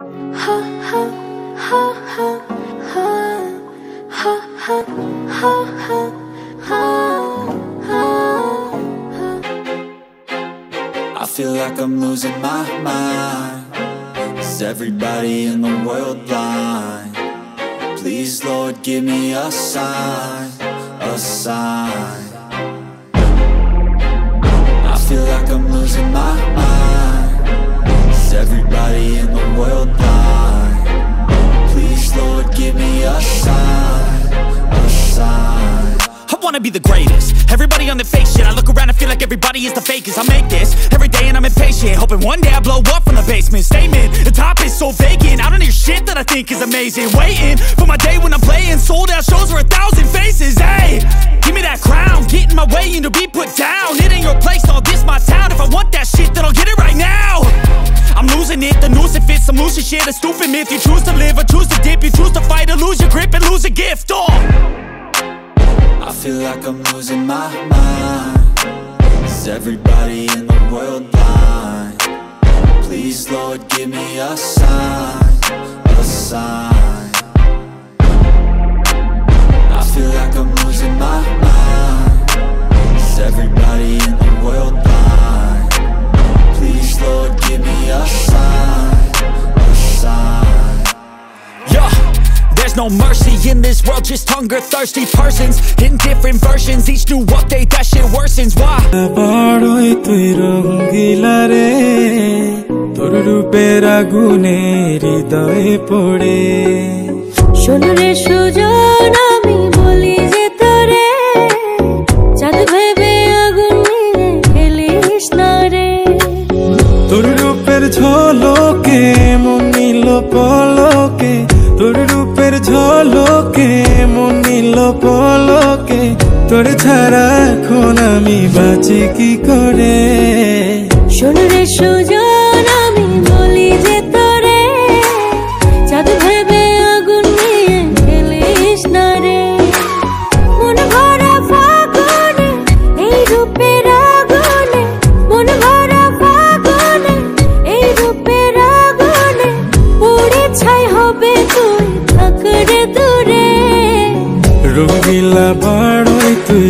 I feel like I'm losing my mind. Is everybody in the world blind? Please, Lord, give me a sign, a sign. I feel like I'm losing my mind. Is everybody in the world blind? Please, Lord, give me a sign, a sign. I wanna be the greatest. Everybody on the fake shit. I look around and feel like everybody is the fakest. I make this every day and I'm impatient, hoping one day I blow up from the basement. Statement, the top is so vacant. I don't hear shit that I think is amazing. Waiting for my day when I'm playing sold out shows for 1,000 faces. Hey, give me that crown, get in my way and to be put down. It ain't your place, all this my town. If I want that shit, then I'll get it right now. I'm losing it, the noose it fits. I'm losing shit, a stupid myth. You choose to live or choose to dip. You choose to fight or lose your grip and lose a gift. I feel like I'm losing my mind. Is everybody in the world blind? Please, Lord, give me a sign, a sign. I feel like I'm losing my mind. Is everybody in the world blind? Please, Lord, give me a sign, a sign. Yeah. There's no mercy in this world, just hunger-thirsty persons in different versions. Each new update, that shit worsens. Why? তোর রূপের ঝলকে মন নিল পলকে তোর ছাড়া এখন আমি বাঁচি কি করে শোন রে সুজন আমি বলি যে তোরে চাঁদ ভেবে আগুন নিয়ে খেলিস না রে মন ভরা ফাগুনে এই রূপের আগুনে মন ভরা ফাগুনে এই রূপের আগুনে পুড়ে ছাই হবে তুই থাক রে দূরে রঙিলা বাড়ই তুই